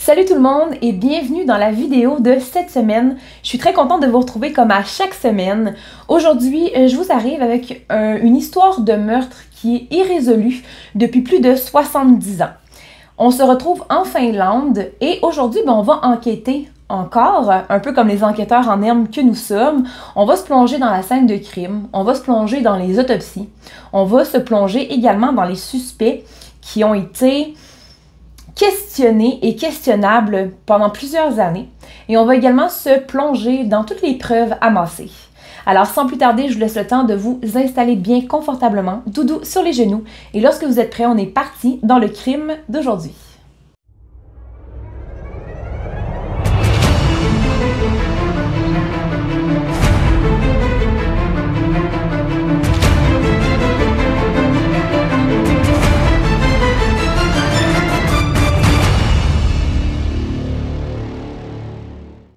Salut tout le monde et bienvenue dans la vidéo de cette semaine. Je suis très contente de vous retrouver comme à chaque semaine. Aujourd'hui, je vous arrive avec une histoire de meurtre qui est irrésolue depuis plus de 70 ans. On se retrouve en Finlande et aujourd'hui, on va enquêter encore, un peu comme les enquêteurs en herbe que nous sommes. On va se plonger dans la scène de crime, on va se plonger dans les autopsies, on va se plonger également dans les suspects qui ont été questionnés et questionnables pendant plusieurs années. Et on va également se plonger dans toutes les preuves amassées. Alors sans plus tarder, je vous laisse le temps de vous installer bien confortablement, doudou sur les genoux. Et lorsque vous êtes prêts, on est parti dans le crime d'aujourd'hui.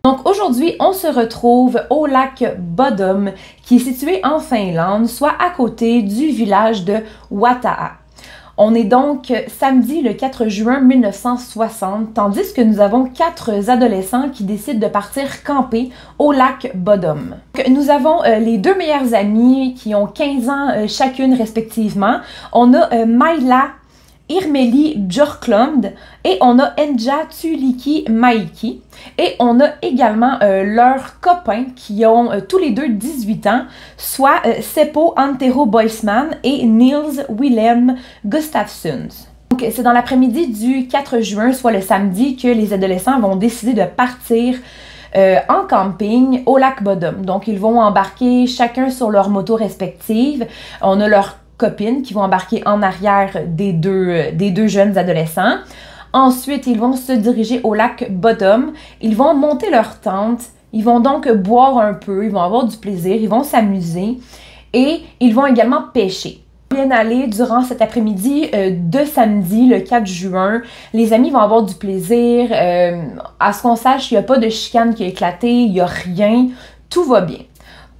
Donc aujourd'hui, on se retrouve au lac Bodom, qui est situé en Finlande, soit à côté du village de Wataha. On est donc samedi le 4 juin 1960, tandis que nous avons 4 adolescents qui décident de partir camper au lac Bodom. Nous avons les deux meilleures amies qui ont 15 ans chacune respectivement. On a Maila Irmeli Björklund et on a Enja Tuliki Maiki et on a également leurs copains qui ont tous les deux 18 ans, soit Seppo Antero Boisman et Nils Willem Gustafsson. Donc c'est dans l'après-midi du 4 juin, soit le samedi, que les adolescents vont décider de partir en camping au lac Bodom. Donc ils vont embarquer chacun sur leur moto respective. On a leur copines qui vont embarquer en arrière des deux jeunes adolescents. Ensuite, ils vont se diriger au lac Bodom. Ils vont monter leur tente. Ils vont donc boire un peu. Ils vont avoir du plaisir. Ils vont s'amuser. Et ils vont également pêcher. Bien aller durant cet après-midi de samedi, le 4 juin. Les amis vont avoir du plaisir. À ce qu'on sache, il n'y a pas de chicane qui a éclaté. Il n'y a rien. Tout va bien.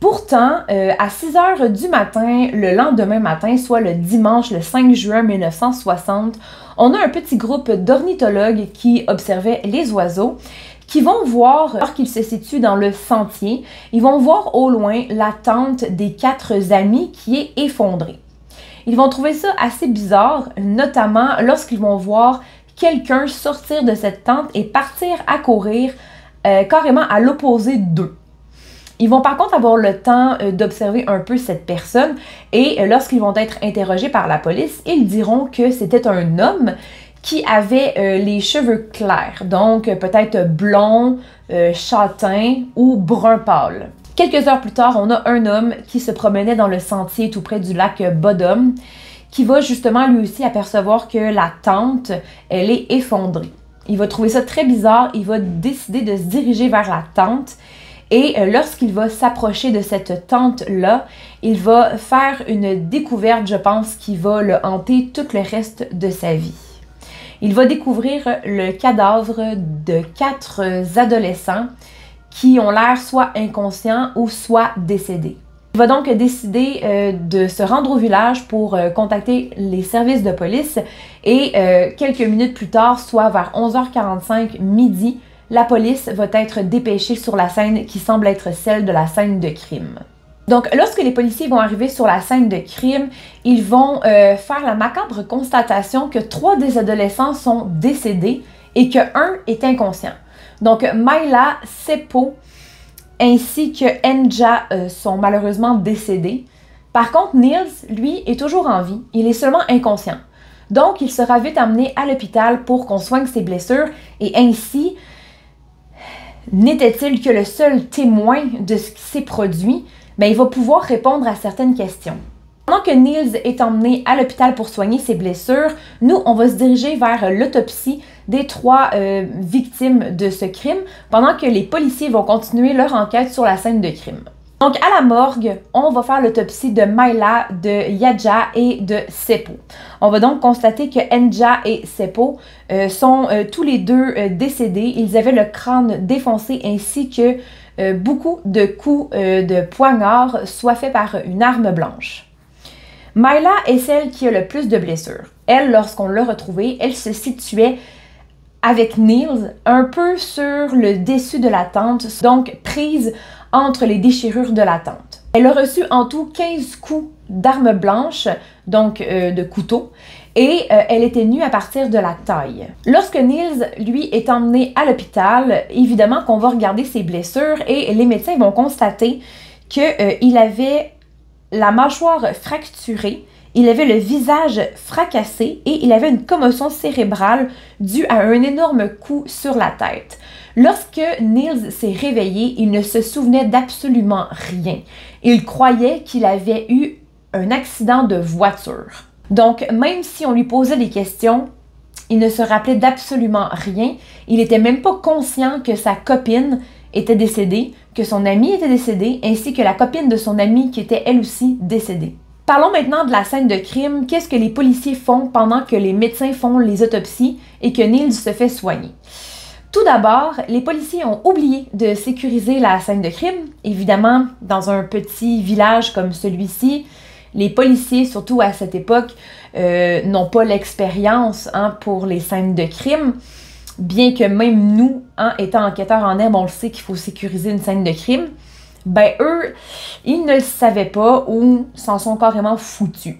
Pourtant, à 6 h du matin, le lendemain matin, soit le dimanche, le 5 juin 1960, on a un petit groupe d'ornithologues qui observaient les oiseaux, qui vont voir, alors qu'ils se situent dans le sentier, ils vont voir au loin la tente des 4 amis qui est effondrée. Ils vont trouver ça assez bizarre, notamment lorsqu'ils vont voir quelqu'un sortir de cette tente et partir à courir carrément à l'opposé d'eux. Ils vont par contre avoir le temps d'observer un peu cette personne et lorsqu'ils vont être interrogés par la police, ils diront que c'était un homme qui avait les cheveux clairs, donc peut-être blond, châtain ou brun pâle. Quelques heures plus tard, on a un homme qui se promenait dans le sentier tout près du lac Bodom, qui va justement lui aussi apercevoir que la tente, elle est effondrée. Il va trouver ça très bizarre, il va décider de se diriger vers la tente. Et lorsqu'il va s'approcher de cette tente-là, il va faire une découverte, je pense, qui va le hanter tout le reste de sa vie. Il va découvrir le cadavre de 4 adolescents qui ont l'air soit inconscients ou soit décédés. Il va donc décider de se rendre au village pour contacter les services de police et quelques minutes plus tard, soit vers 11h45 midi, la police va être dépêchée sur la scène qui semble être celle de la scène de crime. Donc, lorsque les policiers vont arriver sur la scène de crime, ils vont faire la macabre constatation que 3 des adolescents sont décédés et que 1 est inconscient. Donc, Maila, Seppo ainsi que Enja sont malheureusement décédés. Par contre, Nils, lui, est toujours en vie. Il est seulement inconscient. Donc, il sera vite amené à l'hôpital pour qu'on soigne ses blessures et ainsi n'était-il que le seul témoin de ce qui s'est produit, il va pouvoir répondre à certaines questions. Pendant que Nils est emmené à l'hôpital pour soigner ses blessures, nous, on va se diriger vers l'autopsie des 3 victimes de ce crime, pendant que les policiers vont continuer leur enquête sur la scène de crime. Donc, à la morgue, on va faire l'autopsie de Maila, de Yaja et de Seppo. On va donc constater que Enja et Seppo sont tous les deux décédés. Ils avaient le crâne défoncé ainsi que beaucoup de coups de poignard, soit faits par une arme blanche. Maila est celle qui a le plus de blessures. Elle, lorsqu'on l'a retrouvée, elle se situait avec Niels, un peu sur le dessus de la tente, donc prise entre les déchirures de la tente. Elle a reçu en tout 15 coups d'arme blanche, donc de couteau, et elle était nue à partir de la taille. Lorsque Niels, lui, est emmené à l'hôpital, évidemment qu'on va regarder ses blessures et les médecins vont constater qu'il avait la mâchoire fracturée, il avait le visage fracassé et il avait une commotion cérébrale due à un énorme coup sur la tête. Lorsque Niels s'est réveillé, il ne se souvenait d'absolument rien. Il croyait qu'il avait eu un accident de voiture. Donc, même si on lui posait des questions, il ne se rappelait d'absolument rien. Il n'était même pas conscient que sa copine était décédée, que son amie était décédée, ainsi que la copine de son amie qui était elle aussi décédée. Parlons maintenant de la scène de crime. Qu'est-ce que les policiers font pendant que les médecins font les autopsies et que Niels se fait soigner? Tout d'abord, les policiers ont oublié de sécuriser la scène de crime. Évidemment, dans un petit village comme celui-ci, les policiers, surtout à cette époque, n'ont pas l'expérience pour les scènes de crime. Bien que même nous, étant enquêteurs en herbe, on le sait qu'il faut sécuriser une scène de crime. Ben eux, ils ne le savaient pas ou s'en sont carrément foutus.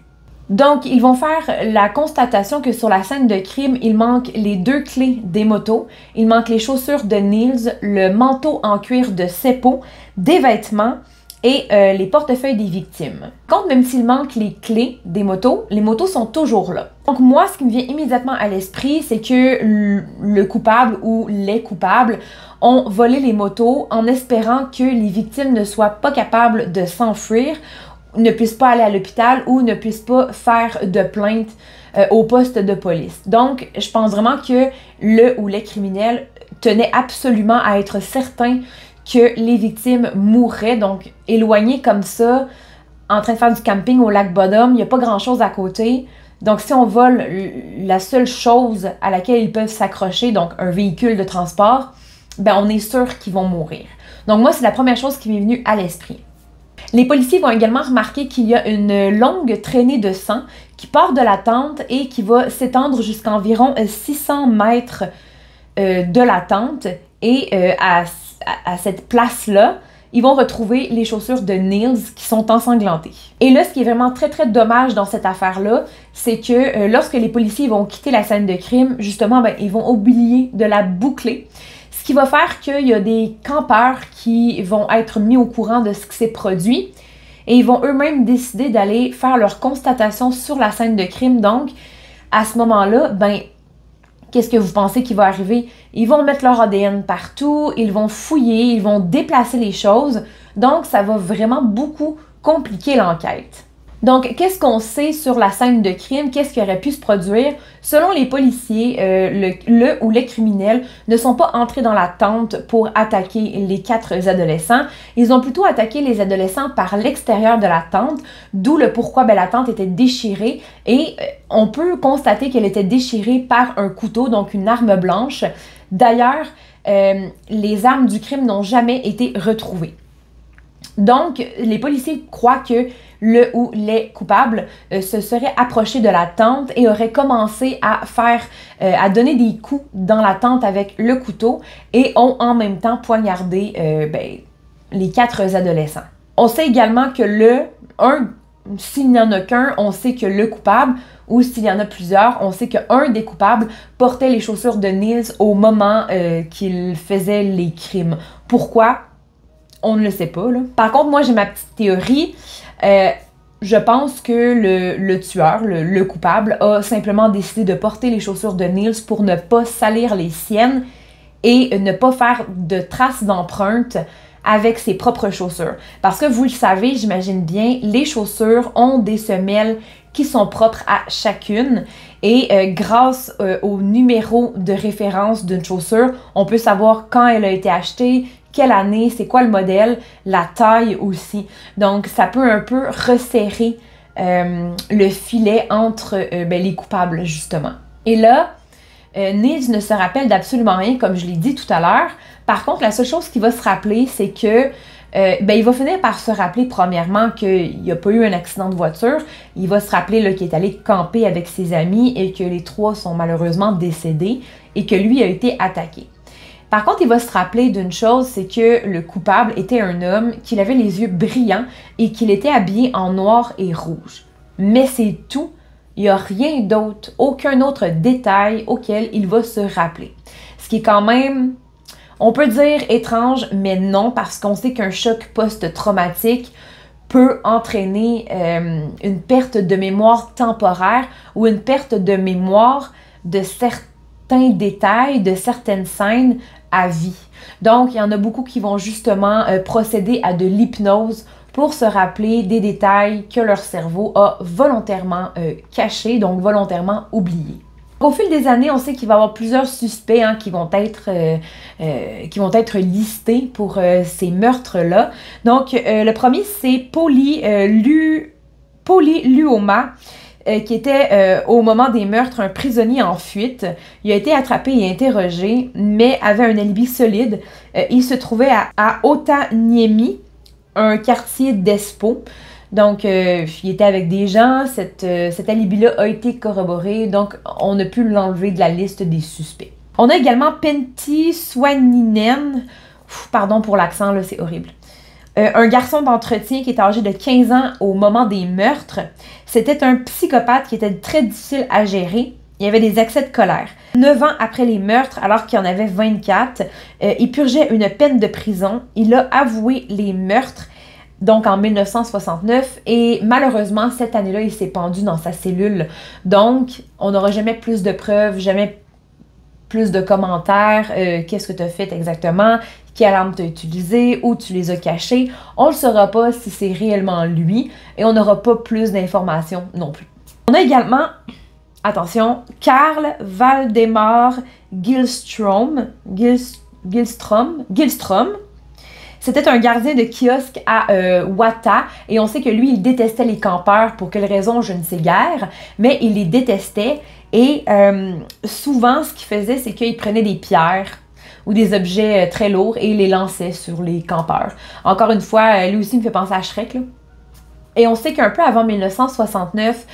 Donc, ils vont faire la constatation que sur la scène de crime, il manque les 2 clés des motos, il manque les chaussures de Niels, le manteau en cuir de Seppo, des vêtements et les portefeuilles des victimes. Contre, même s'il manque les clés des motos, les motos sont toujours là. Donc moi, ce qui me vient immédiatement à l'esprit, c'est que le coupable ou les coupables ont volé les motos en espérant que les victimes ne soient pas capables de s'enfuir, ne puissent pas aller à l'hôpital ou ne puissent pas faire de plainte au poste de police. Donc, je pense vraiment que le ou les criminels tenaient absolument à être certains que les victimes mourraient, donc éloignées comme ça, en train de faire du camping au lac Bottom, il n'y a pas grand-chose à côté. Donc, si on vole la seule chose à laquelle ils peuvent s'accrocher, donc un véhicule de transport, ben on est sûr qu'ils vont mourir. Donc moi, c'est la première chose qui m'est venue à l'esprit. Les policiers vont également remarquer qu'il y a une longue traînée de sang qui part de la tente et qui va s'étendre jusqu'à environ 600 mètres de la tente. Et à cette place-là, ils vont retrouver les chaussures de Niels qui sont ensanglantées. Et là, ce qui est vraiment très, très dommage dans cette affaire-là, c'est que lorsque les policiers vont quitter la scène de crime, justement, ben, ils vont oublier de la boucler. Ce qui va faire qu'il y a des campeurs qui vont être mis au courant de ce qui s'est produit et ils vont eux-mêmes décider d'aller faire leur constatation sur la scène de crime. Donc, à ce moment-là, ben, qu'est-ce que vous pensez qui va arriver? Ils vont mettre leur ADN partout, ils vont fouiller, ils vont déplacer les choses. Donc, ça va vraiment beaucoup compliquer l'enquête. Donc, qu'est-ce qu'on sait sur la scène de crime? Qu'est-ce qui aurait pu se produire? Selon les policiers, le ou les criminels ne sont pas entrés dans la tente pour attaquer les 4 adolescents. Ils ont plutôt attaqué les adolescents par l'extérieur de la tente, d'où le pourquoi la tente était déchirée. Et on peut constater qu'elle était déchirée par un couteau, donc une arme blanche. D'ailleurs, les armes du crime n'ont jamais été retrouvées. Donc, les policiers croient que le ou les coupables se seraient approchés de la tente et auraient commencé à donner des coups dans la tente avec le couteau et ont en même temps poignardé les 4 adolescents. On sait également que s'il n'y en a qu'un, on sait que le coupable, ou s'il y en a plusieurs, on sait qu'un des coupables portait les chaussures de Niels au moment qu'il faisait les crimes. Pourquoi? On ne le sait pas, là. Par contre, moi, j'ai ma petite théorie. Je pense que le tueur, le coupable, a simplement décidé de porter les chaussures de Niels pour ne pas salir les siennes et ne pas faire de traces d'empreintes avec ses propres chaussures. Parce que vous le savez, j'imagine bien, les chaussures ont des semelles qui sont propres à chacune et grâce au numéro de référence d'une chaussure, on peut savoir quand elle a été achetée, quelle année, c'est quoi le modèle, la taille aussi. Donc, ça peut un peu resserrer le filet entre les coupables, justement. Et là, Niels ne se rappelle d'absolument rien, comme je l'ai dit tout à l'heure. Par contre, la seule chose qu'il va se rappeler, c'est que il va finir par se rappeler premièrement qu'il n'y a pas eu un accident de voiture. Il va se rappeler qu'il est allé camper avec ses amis et que les 3 sont malheureusement décédés. et que lui a été attaqué. Par contre, il va se rappeler d'une chose, c'est que le coupable était un homme, qu'il avait les yeux brillants et qu'il était habillé en noir et rouge. Mais c'est tout, il n'y a rien d'autre, aucun autre détail auquel il va se rappeler. Ce qui est quand même, on peut dire étrange, mais non, parce qu'on sait qu'un choc post-traumatique peut entraîner une perte de mémoire temporaire ou une perte de mémoire de certains détails, de certaines scènes à vie. Donc, il y en a beaucoup qui vont justement procéder à de l'hypnose pour se rappeler des détails que leur cerveau a volontairement cachés, donc volontairement oubliés. Au fil des années, on sait qu'il va y avoir plusieurs suspects qui vont être listés pour ces meurtres-là. Donc, le premier, c'est Pauli Luoma, qui était au moment des meurtres un prisonnier en fuite. Il a été attrapé et interrogé, mais avait un alibi solide. Il se trouvait à Otaniemi, un quartier d'Espoo. Donc, il était avec des gens, cet alibi-là a été corroboré, donc on a pu l'enlever de la liste des suspects. On a également Pentti Swaninen, pardon pour l'accent, là, c'est horrible. Un garçon d'entretien qui était âgé de 15 ans au moment des meurtres. C'était un psychopathe qui était très difficile à gérer. Il avait des accès de colère. 9 ans après les meurtres, alors qu'il en avait 24, il purgeait une peine de prison. Il a avoué les meurtres, donc en 1969, et malheureusement, cette année-là, il s'est pendu dans sa cellule. Donc, on n'aura jamais plus de preuves, jamais plus de commentaires. Qu'est-ce que tu as fait exactement? Quelle arme tu as utilisée, où tu les as cachées. On ne le saura pas si c'est réellement lui et on n'aura pas plus d'informations non plus. On a également, attention, Carl Valdemar Gillström. C'était un gardien de kiosque à Wata et on sait que lui, il détestait les campeurs pour quelle raison, je ne sais guère, mais il les détestait et souvent, ce qu'il faisait, c'est qu'il prenait des pierres ou des objets très lourds et les lançait sur les campeurs. Encore une fois, lui aussi me fait penser à Shrek, là. Et on sait qu'un peu avant 1969,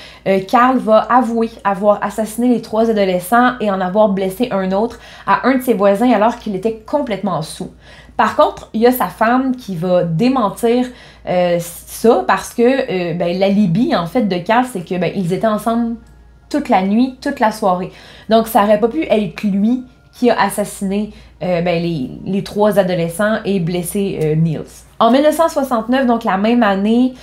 Carl va avouer avoir assassiné les 3 adolescents et en avoir blessé un autre à un de ses voisins alors qu'il était complètement saoul. Par contre, il y a sa femme qui va démentir ça parce que l'alibi en fait de Carl, c'est que ils étaient ensemble toute la nuit, toute la soirée. Donc ça aurait pas pu être lui qui a assassiné les 3 adolescents et blessé Niels. En 1969, donc la même année,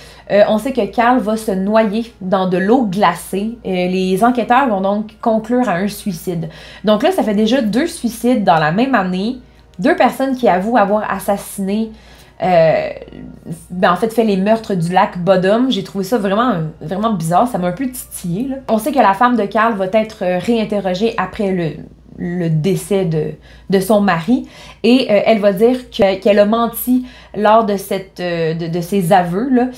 on sait que Carl va se noyer dans de l'eau glacée. Les enquêteurs vont donc conclure à un suicide. Donc là, ça fait déjà 2 suicides dans la même année. 2 personnes qui avouent avoir assassiné, en fait les meurtres du lac Bodom. J'ai trouvé ça vraiment, vraiment bizarre, ça m'a un peu titillé, là. On sait que la femme de Carl va être réinterrogée après le décès de son mari et elle va dire qu'elle a menti lors de ses aveux-là.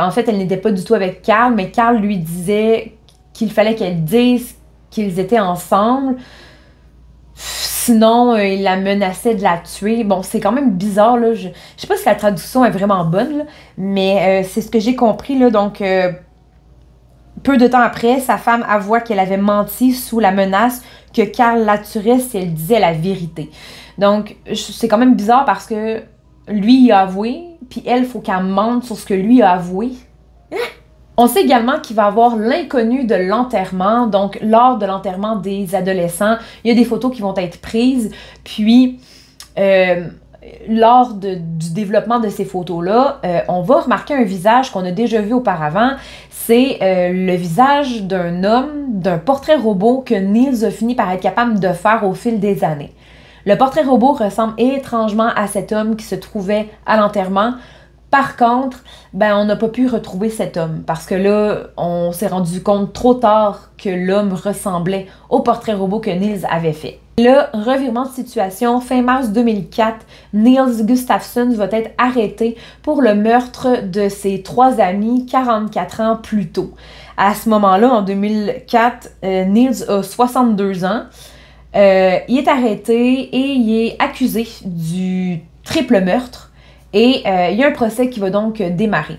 En fait, elle n'était pas du tout avec Carl, mais Carl lui disait qu'il fallait qu'elle dise qu'ils étaient ensemble. Sinon, il la menaçait de la tuer. Bon, c'est quand même bizarre, là. Je sais pas si la traduction est vraiment bonne, là, mais c'est ce que j'ai compris, là. Donc, peu de temps après, sa femme avoua qu'elle avait menti sous la menace que Carl la tuerait si elle disait la vérité. Donc, c'est quand même bizarre parce que lui, il a avoué, puis elle, il faut qu'elle mente sur ce que lui a avoué. On sait également qu'il va y avoir l'inconnu de l'enterrement. Donc, lors de l'enterrement des adolescents, il y a des photos qui vont être prises. Puis, lors du développement de ces photos-là, on va remarquer un visage qu'on a déjà vu auparavant. C'est le visage d'un homme, d'un portrait robot que Niels a fini par être capable de faire au fil des années. Le portrait robot ressemble étrangement à cet homme qui se trouvait à l'enterrement. Par contre, on n'a pas pu retrouver cet homme parce que là, on s'est rendu compte trop tard que l'homme ressemblait au portrait robot que Niels avait fait. Là, revirement de situation, fin mars 2004, Niels Gustafsson va être arrêté pour le meurtre de ses 3 amis 44 ans plus tôt. À ce moment-là, en 2004, Niels a 62 ans. Il est arrêté et il est accusé du triple meurtre. Et il y a un procès qui va donc démarrer.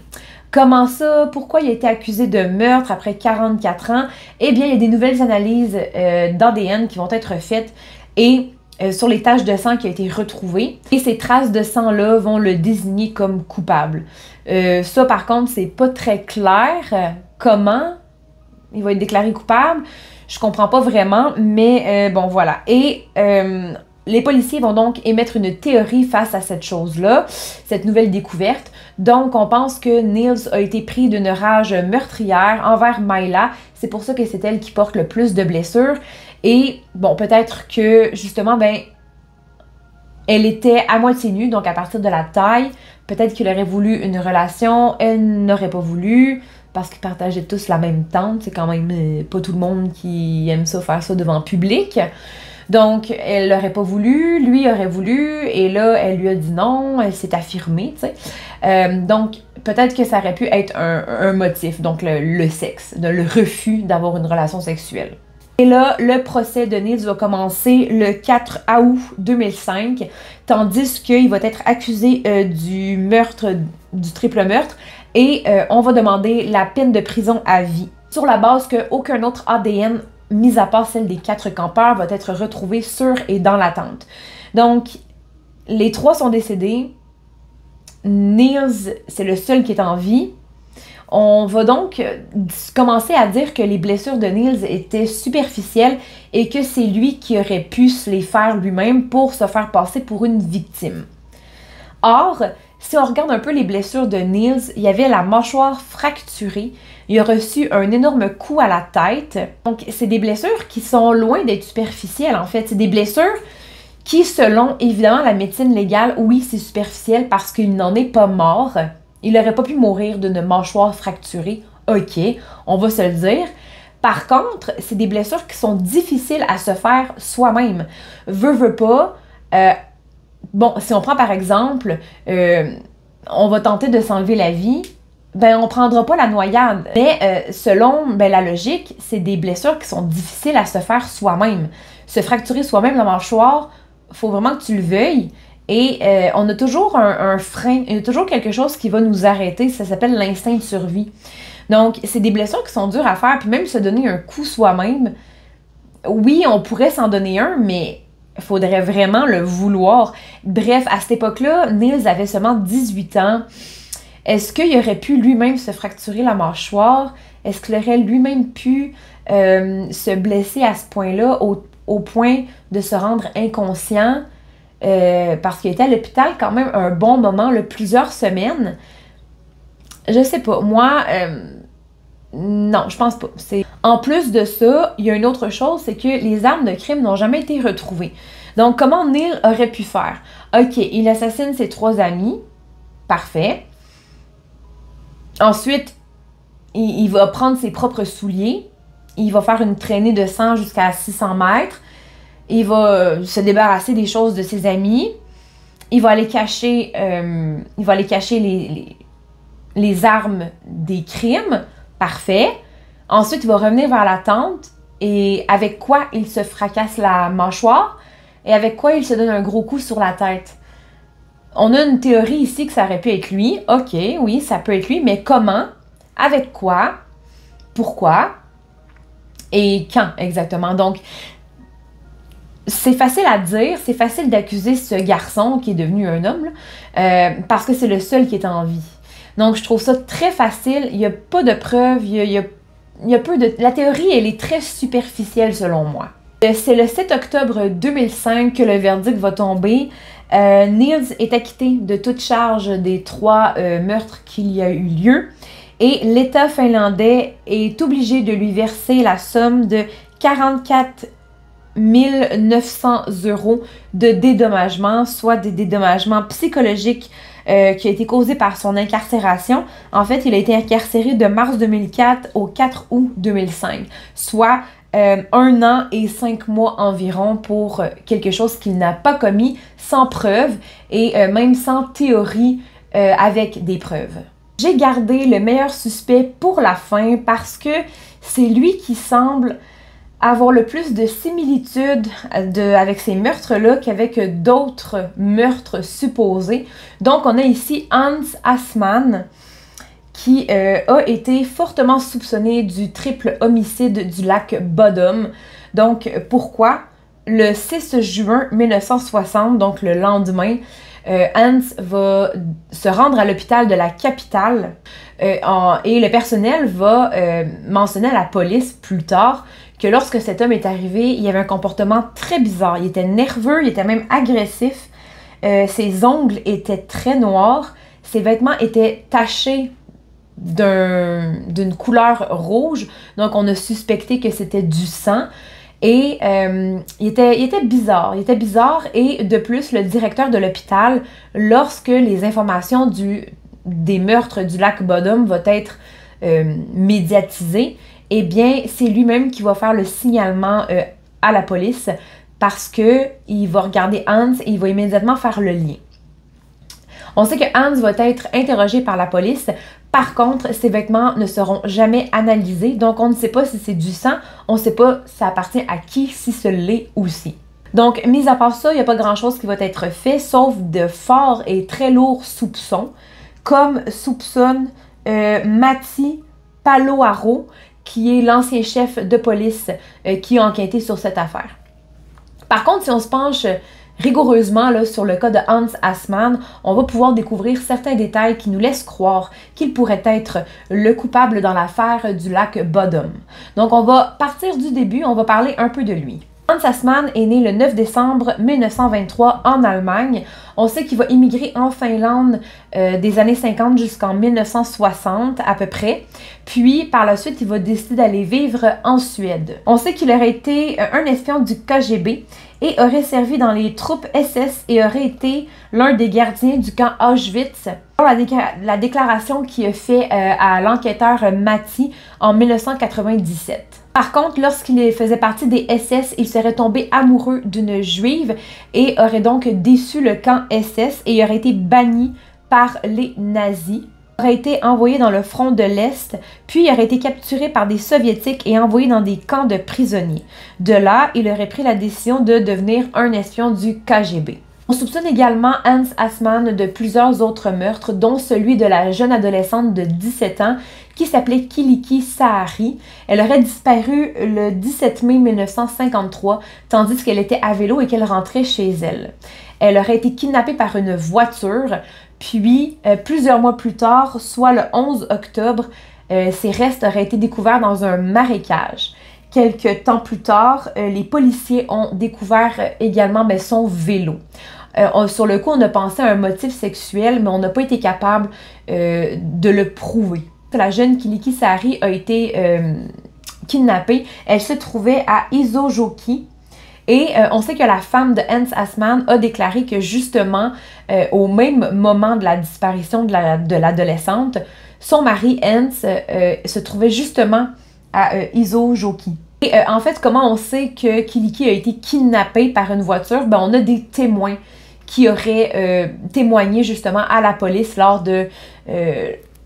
Comment ça? Pourquoi il a été accusé de meurtre après 44 ans? Eh bien, il y a des nouvelles analyses d'ADN qui vont être faites et sur les taches de sang qui ont été retrouvées. Et ces traces de sang-là vont le désigner comme coupable. Ça, par contre, c'est pas très clair. Comment il va être déclaré coupable? Je comprends pas vraiment, mais bon, voilà. Et les policiers vont donc émettre une théorie face à cette chose-là, cette nouvelle découverte. Donc, on pense que Niels a été pris d'une rage meurtrière envers Myla. C'est pour ça que c'est elle qui porte le plus de blessures. Et, bon, peut-être que, justement, ben, elle était à moitié nue, donc à partir de la taille. Peut-être qu'il aurait voulu une relation, elle n'aurait pas voulu, parce qu'ils partageaient tous la même tente. C'est quand même pas tout le monde qui aime ça, faire ça devant le public. Donc, elle l'aurait pas voulu, lui aurait voulu, et là, elle lui a dit non, elle s'est affirmée, tu sais. Donc, peut-être que ça aurait pu être un motif, donc le sexe, le refus d'avoir une relation sexuelle. Et là, le procès de Niels va commencer le 4 août 2005, tandis qu'il va être accusé du meurtre, du triple meurtre, et on va demander la peine de prison à vie, sur la base qu'aucun autre ADN mis à part celle des 4 campeurs, va être retrouvée sur et dans la tente. Donc, les 3 sont décédés. Niels, c'est le seul qui est en vie. On va donc commencer à dire que les blessures de Niels étaient superficielles et que c'est lui qui aurait pu se les faire lui-même pour se faire passer pour une victime. Or, si on regarde un peu les blessures de Niels, il y avait la mâchoire fracturée, il a reçu un énorme coup à la tête. Donc, c'est des blessures qui sont loin d'être superficielles, en fait. C'est des blessures qui, selon, évidemment, la médecine légale, oui, c'est superficiel parce qu'il n'en est pas mort. Il n'aurait pas pu mourir d'une mâchoire fracturée. OK, on va se le dire. Par contre, c'est des blessures qui sont difficiles à se faire soi-même. Veux pas... bon, si on prend par exemple, on va tenter de s'enlever la vie, ben on prendra pas la noyade. Mais selon la logique, c'est des blessures qui sont difficiles à se faire soi-même. Se fracturer soi-même la mâchoire, faut vraiment que tu le veuilles. Et on a toujours un frein, il y a toujours quelque chose qui va nous arrêter, ça s'appelle l'instinct de survie. Donc, c'est des blessures qui sont dures à faire, puis même se donner un coup soi-même, oui, on pourrait s'en donner un, mais il faudrait vraiment le vouloir. Bref, à cette époque-là, Niels avait seulement 18 ans. Est-ce qu'il aurait pu lui-même se fracturer la mâchoire? Est-ce qu'il aurait lui-même pu se blesser à ce point-là, au point de se rendre inconscient? Parce qu'il était à l'hôpital quand même un bon moment, plusieurs semaines. Je sais pas, moi, non, je pense pas. En plus de ça, il y a une autre chose, c'est que les armes de crime n'ont jamais été retrouvées. Donc, comment Niels aurait pu faire? OK, il assassine ses 3 amis. Parfait. Ensuite, il va prendre ses propres souliers. Il va faire une traînée de sang jusqu'à 600 mètres. Il va se débarrasser des choses de ses amis. Il va aller cacher, les armes des crimes. Parfait. Ensuite, il va revenir vers la tente. Et avec quoi il se fracasse la mâchoire? Et avec quoi il se donne un gros coup sur la tête? On a une théorie ici que ça aurait pu être lui. OK, oui, ça peut être lui. Mais comment? Avec quoi? Pourquoi? Et quand exactement? Donc, c'est facile à dire, c'est facile d'accuser ce garçon qui est devenu un homme, là, parce que c'est le seul qui est en vie. Donc, je trouve ça très facile. Il n'y a pas de preuves, il y a peu de... La théorie, elle est très superficielle selon moi. C'est le 7 octobre 2005 que le verdict va tomber. Niels est acquitté de toute charge des 3 meurtres qu'il y a eu lieu. Et l'État finlandais est obligé de lui verser la somme de 44 900 € de dédommagement, soit des dédommagements psychologiques qui a été causé par son incarcération. En fait, il a été incarcéré de mars 2004 au 4 août 2005, soit 1 an et 5 mois environ pour quelque chose qu'il n'a pas commis, sans preuve et même sans théorie avec des preuves. J'ai gardé le meilleur suspect pour la fin parce que c'est lui qui semble avoir le plus de similitudes avec ces meurtres-là qu'avec d'autres meurtres supposés. Donc, on a ici Hans Assmann, qui a été fortement soupçonné du triple homicide du lac Bodom. Donc, pourquoi? le 6 juin 1960, donc le lendemain, Hans va se rendre à l'hôpital de la capitale et le personnel va mentionner à la police plus tard que lorsque cet homme est arrivé, il avait un comportement très bizarre. Il était nerveux, il était même agressif. Ses ongles étaient très noirs. Ses vêtements étaient tachés d'une couleur rouge. Donc, on a suspecté que c'était du sang. Et il était bizarre. Il était bizarre. Et de plus, le directeur de l'hôpital, lorsque les informations des meurtres du lac Bodom vont être médiatisées, eh bien, c'est lui-même qui va faire le signalement à la police parce qu'il va regarder Hans et il va immédiatement faire le lien. On sait que Hans va être interrogé par la police. Par contre, ses vêtements ne seront jamais analysés, donc on ne sait pas si c'est du sang, on ne sait pas si ça appartient à qui, si ce l'est aussi. Donc, mis à part ça, il n'y a pas grand-chose qui va être fait, sauf de forts et très lourds soupçons, comme soupçonne Matti Paloaro, qui est l'ancien chef de police qui a enquêté sur cette affaire. Par contre, si on se penche rigoureusement là, sur le cas de Hans Assmann, on va pouvoir découvrir certains détails qui nous laissent croire qu'il pourrait être le coupable dans l'affaire du lac Bodom. Donc on va partir du début, on va parler un peu de lui. Hans Assmann est né le 9 décembre 1923 en Allemagne. On sait qu'il va immigrer en Finlande des années 50 jusqu'en 1960 à peu près. Puis par la suite, il va décider d'aller vivre en Suède. On sait qu'il aurait été un espion du KGB et aurait servi dans les troupes SS et aurait été l'un des gardiens du camp Auschwitz. La déclaration qu'il a fait à l'enquêteur Matti en 1997. Par contre, lorsqu'il faisait partie des SS, il serait tombé amoureux d'une juive et aurait donc déçu le camp SS et aurait été banni par les nazis. Il aurait été envoyé dans le front de l'Est, puis il aurait été capturé par des soviétiques et envoyé dans des camps de prisonniers. De là, il aurait pris la décision de devenir un espion du KGB. On soupçonne également Hans Assmann de plusieurs autres meurtres, dont celui de la jeune adolescente de 17 ans qui s'appelait Kyllikki Saari. Elle aurait disparu le 17 mai 1953, tandis qu'elle était à vélo et qu'elle rentrait chez elle. Elle aurait été kidnappée par une voiture, puis plusieurs mois plus tard, soit le 11 octobre, ses restes auraient été découverts dans un marécage. Quelques temps plus tard, les policiers ont découvert également son vélo. Sur le coup, on a pensé à un motif sexuel, mais on n'a pas été capable de le prouver. La jeune Kyllikki Saari a été kidnappée. Elle se trouvait à Iso-Joki. Et on sait que la femme de Hans Assmann a déclaré que justement, au même moment de la disparition de l'adolescente, son mari Hans se trouvait justement à Iso-Joki. Et en fait, comment on sait que Kyllikki a été kidnappée par une voiture? On a des témoins qui auraient témoigné justement à la police lors de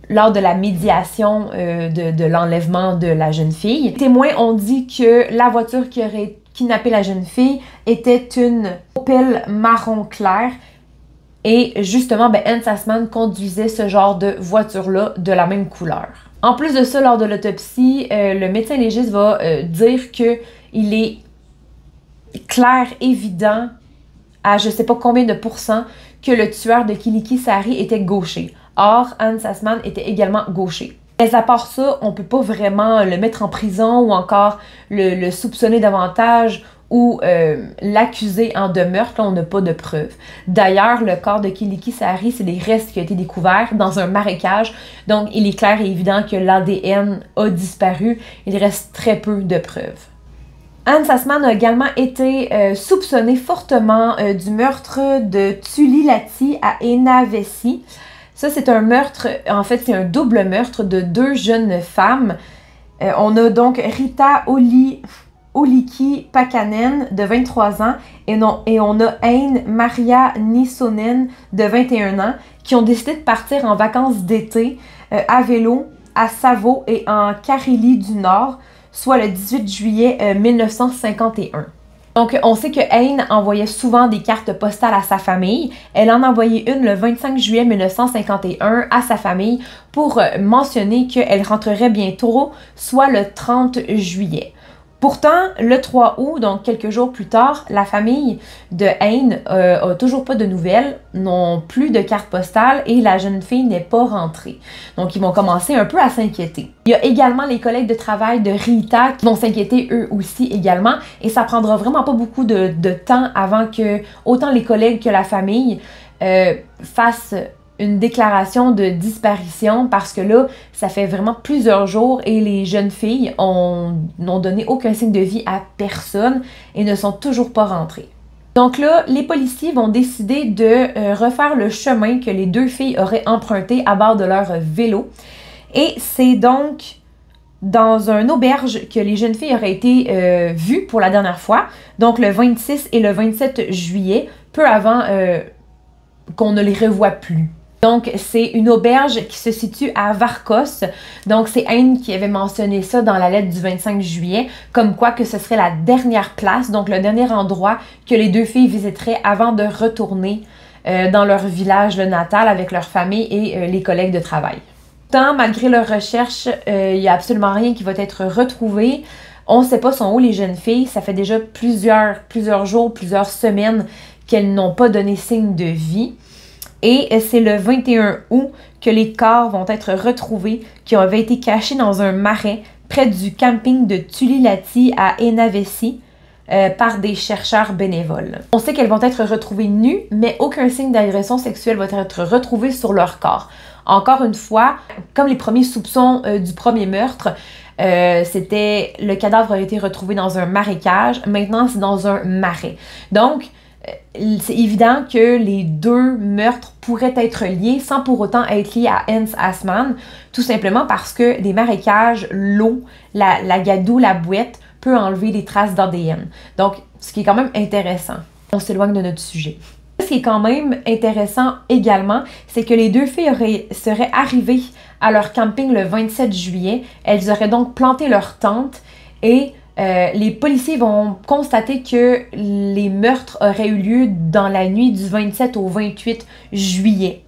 la médiation de l'enlèvement de la jeune fille. Les témoins ont dit que la voiture qui aurait kidnappé la jeune fille était une Opel marron clair. Et justement, Hans Assmann conduisait ce genre de voiture-là de la même couleur. En plus de ça, lors de l'autopsie, le médecin légiste va dire qu'il est clair, évident, à je ne sais pas combien de pourcents, que le tueur de Kyllikki Saari était gaucher. Or, Hans Assmann était également gaucher. Mais à part ça, on ne peut pas vraiment le mettre en prison ou encore le soupçonner davantage ou l'accuser de meurtre. Là, on n'a pas de preuves. D'ailleurs, le corps de Kyllikki Saari, c'est des restes qui ont été découverts dans un marécage. Donc, il est clair et évident que l'ADN a disparu. Il reste très peu de preuves. Hans Assmann a également été soupçonné fortement du meurtre de Tulilahti à Enävesi. Ça, c'est un meurtre, en fait, c'est un double meurtre de deux jeunes femmes. On a donc Rita Olikki Pakanen de 23 ans et on a Aine Maria Nisonen de 21 ans qui ont décidé de partir en vacances d'été à vélo à Savo et en Carélie du Nord, soit le 18 juillet 1951. Donc, on sait que Aine envoyait souvent des cartes postales à sa famille. Elle en a envoyé une le 25 juillet 1951 à sa famille pour mentionner qu'elle rentrerait bientôt, soit le 30 juillet. Pourtant, le 3 août, donc quelques jours plus tard, la famille de Anne a toujours pas de nouvelles, n'ont plus de carte postale et la jeune fille n'est pas rentrée. Donc, ils vont commencer un peu à s'inquiéter. Il y a également les collègues de travail de Rita qui vont s'inquiéter eux aussi également et ça prendra vraiment pas beaucoup de temps avant que autant les collègues que la famille fassent une déclaration de disparition parce que là, ça fait vraiment plusieurs jours et les jeunes filles n'ont donné aucun signe de vie à personne et ne sont toujours pas rentrées. Donc là, les policiers vont décider de refaire le chemin que les deux filles auraient emprunté à bord de leur vélo. Et c'est donc dans une auberge que les jeunes filles auraient été vues pour la dernière fois, donc le 26 et le 27 juillet, peu avant qu'on ne les revoie plus. Donc, c'est une auberge qui se situe à Varcos. Donc, c'est Anne qui avait mentionné ça dans la lettre du 25 juillet, comme quoi que ce serait la dernière place, donc le dernier endroit que les deux filles visiteraient avant de retourner dans leur village natal avec leur famille et les collègues de travail. Pourtant, malgré leurs recherches, il n'y a absolument rien qui va être retrouvé. On ne sait pas sont où les jeunes filles. Ça fait déjà plusieurs jours, plusieurs semaines qu'elles n'ont pas donné signe de vie. Et c'est le 21 août que les corps vont être retrouvés qui avaient été cachés dans un marais près du camping de Tulilati à Enavesi par des chercheurs bénévoles. On sait qu'elles vont être retrouvées nues, mais aucun signe d'agression sexuelle va être retrouvé sur leur corps. Encore une fois, comme les premiers soupçons du premier meurtre, le cadavre a été retrouvé dans un marécage, maintenant c'est dans un marais. Donc, c'est évident que les deux meurtres pourraient être liés sans pour autant être liés à Hans Assmann, tout simplement parce que des marécages, l'eau, la gadoue, la bouette peut enlever des traces d'ADN. Donc, ce qui est quand même intéressant. On s'éloigne de notre sujet. Ce qui est quand même intéressant également, c'est que les deux filles seraient arrivées à leur camping le 27 juillet. Elles auraient donc planté leur tente et les policiers vont constater que les meurtres auraient eu lieu dans la nuit du 27 au 28 juillet.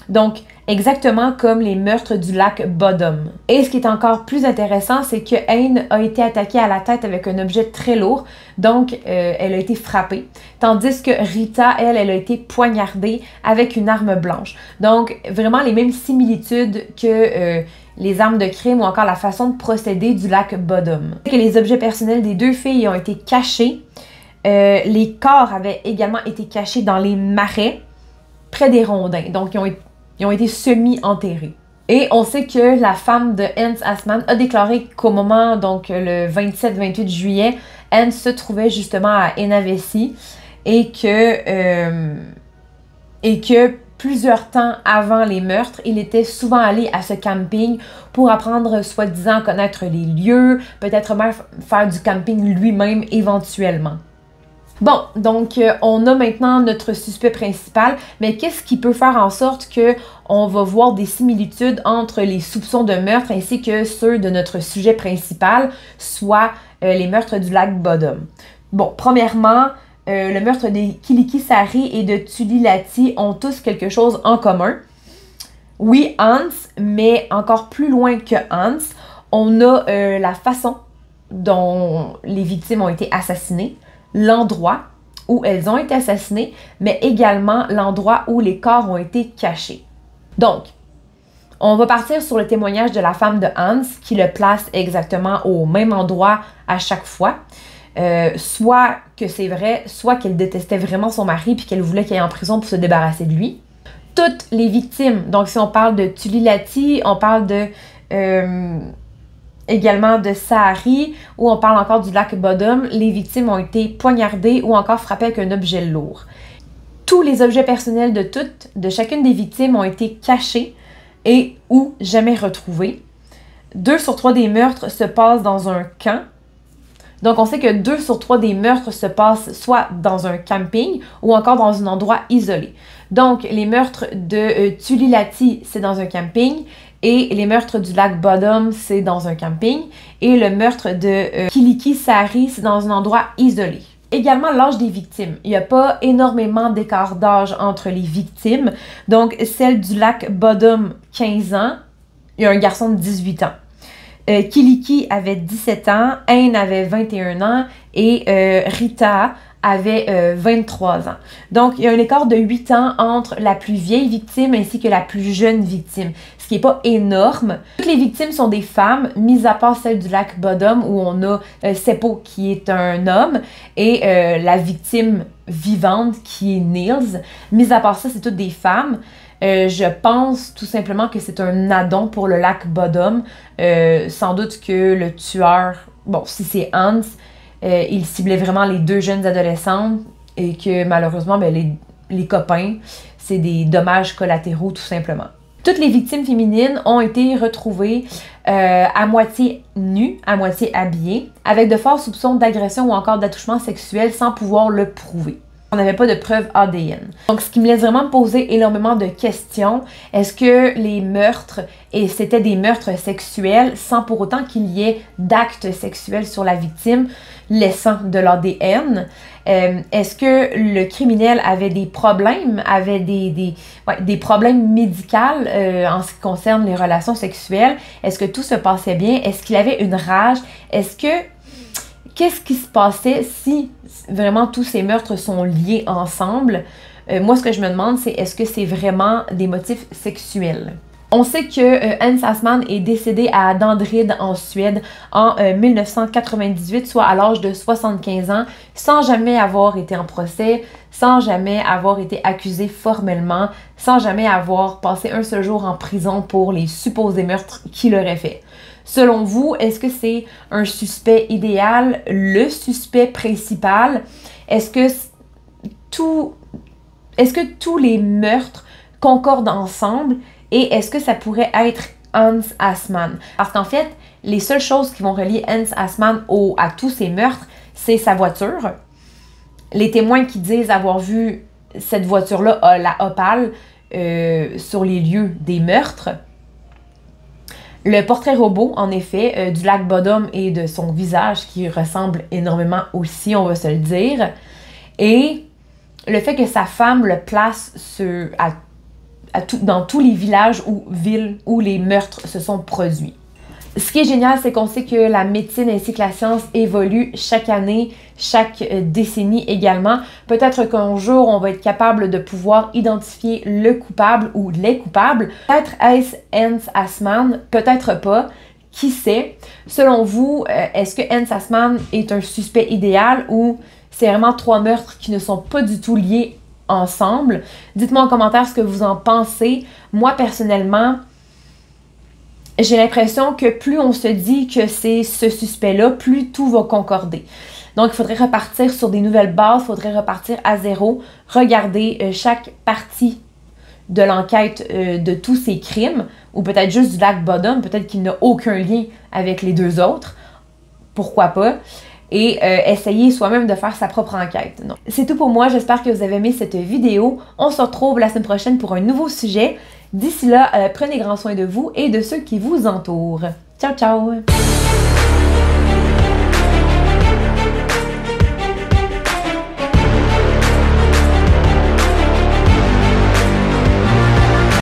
Donc, exactement comme les meurtres du lac Bodom. Et ce qui est encore plus intéressant, c'est que Anne a été attaquée à la tête avec un objet très lourd, donc elle a été frappée. Tandis que Rita, elle a été poignardée avec une arme blanche. Donc, vraiment les mêmes similitudes que les armes de crime ou encore la façon de procéder du lac Bodom. Que les objets personnels des deux filles ont été cachés. Les corps avaient également été cachés dans les marais près des rondins. Donc, ils ont été semi-enterrés. Et on sait que la femme de Hans Assmann a déclaré qu'au moment, donc le 27-28 juillet, Hans se trouvait justement à Enavesi et que plusieurs temps avant les meurtres, il était souvent allé à ce camping pour apprendre, soi-disant, à connaître les lieux, peut-être même faire du camping lui-même éventuellement. Bon, donc on a maintenant notre suspect principal, mais qu'est-ce qui peut faire en sorte qu'on va voir des similitudes entre les soupçons de meurtre ainsi que ceux de notre sujet principal, soit les meurtres du lac Bodom? Bon, premièrement, le meurtre des Kilikisari et de Tulilati ont tous quelque chose en commun. Oui, Hans, mais encore plus loin que Hans, on a la façon dont les victimes ont été assassinées, l'endroit où elles ont été assassinées, mais également l'endroit où les corps ont été cachés. Donc, on va partir sur le témoignage de la femme de Hans qui le place exactement au même endroit à chaque fois. Soit que c'est vrai, soit qu'elle détestait vraiment son mari puis qu'elle voulait qu'il aille en prison pour se débarrasser de lui. Toutes les victimes, donc si on parle de Tulilati, on parle de également de Sahari, ou on parle encore du lac Bodom, les victimes ont été poignardées ou encore frappées avec un objet lourd. Tous les objets personnels de chacune des victimes ont été cachés et ou jamais retrouvés. 2 sur 3 des meurtres se passent dans un camp. Donc, on sait que 2 sur 3 des meurtres se passent soit dans un camping ou encore dans un endroit isolé. Donc, les meurtres de Tulilati, c'est dans un camping. Et les meurtres du lac Bodom, c'est dans un camping. Et le meurtre de Kilikisari, c'est dans un endroit isolé. Également, l'âge des victimes. Il n'y a pas énormément d'écart d'âge entre les victimes. Donc, celle du lac Bodom, 15 ans. Il y a un garçon de 18 ans. Kiliki avait 17 ans, Anne avait 21 ans et Rita avait 23 ans. Donc, il y a un écart de 8 ans entre la plus vieille victime ainsi que la plus jeune victime, ce qui n'est pas énorme. Toutes les victimes sont des femmes, mis à part celle du lac Bodom où on a Seppo qui est un homme et la victime vivante qui est Nils. Mis à part ça, c'est toutes des femmes. Je pense tout simplement que c'est un addon pour le lac Bodom. Sans doute que le tueur, bon, si c'est Hans, il ciblait vraiment les deux jeunes adolescentes et que malheureusement, ben, les copains, c'est des dommages collatéraux tout simplement. Toutes les victimes féminines ont été retrouvées à moitié nues, à moitié habillées, avec de forts soupçons d'agression ou encore d'attouchement sexuel sans pouvoir le prouver. On n'avait pas de preuves ADN. Donc, ce qui me laisse vraiment poser énormément de questions. Est-ce que les meurtres, et c'était des meurtres sexuels sans pour autant qu'il y ait d'actes sexuels sur la victime, laissant de l'ADN? Est-ce que le criminel avait des problèmes, avait des problèmes médicaux en ce qui concerne les relations sexuelles? Est-ce que tout se passait bien? Est-ce qu'il avait une rage? Qu'est-ce qui se passait si vraiment tous ces meurtres sont liés ensemble? Moi, ce que je me demande, c'est est-ce que c'est vraiment des motifs sexuels? On sait que Hans Assmann est décédé à Danderyd en Suède en 1998, soit à l'âge de 75 ans, sans jamais avoir été en procès, sans jamais avoir été accusé formellement, sans jamais avoir passé un seul jour en prison pour les supposés meurtres qu'il aurait fait. Selon vous, est-ce que c'est un suspect idéal, le suspect principal? Est-ce que tous les meurtres concordent ensemble et est-ce que ça pourrait être Hans Assmann? Parce qu'en fait, les seules choses qui vont relier Hans Assmann à tous ces meurtres, c'est sa voiture. Les témoins qui disent avoir vu cette voiture-là, la Opal, sur les lieux des meurtres. Le portrait robot, en effet, du lac Bodom et de son visage qui ressemble énormément aussi, on va se le dire. Et le fait que sa femme le place dans tous les villages ou villes où les meurtres se sont produits. Ce qui est génial, c'est qu'on sait que la médecine ainsi que la science évoluent chaque année, chaque décennie également. Peut-être qu'un jour, on va être capable de pouvoir identifier le coupable ou les coupables. Peut-être est-ce Hans Assmann, peut-être pas. Qui sait? Selon vous, est-ce que Hans Assmann est un suspect idéal ou c'est vraiment trois meurtres qui ne sont pas du tout liés ensemble? Dites-moi en commentaire ce que vous en pensez. Moi, personnellement, j'ai l'impression que plus on se dit que c'est ce suspect-là, plus tout va concorder. Donc, il faudrait repartir sur des nouvelles bases, il faudrait repartir à zéro, regarder chaque partie de l'enquête de tous ces crimes, ou peut-être juste du lac Bodom, peut-être qu'il n'a aucun lien avec les deux autres, pourquoi pas, et essayer soi-même de faire sa propre enquête. C'est tout pour moi, j'espère que vous avez aimé cette vidéo. On se retrouve la semaine prochaine pour un nouveau sujet. D'ici là, prenez grand soin de vous et de ceux qui vous entourent. Ciao, ciao!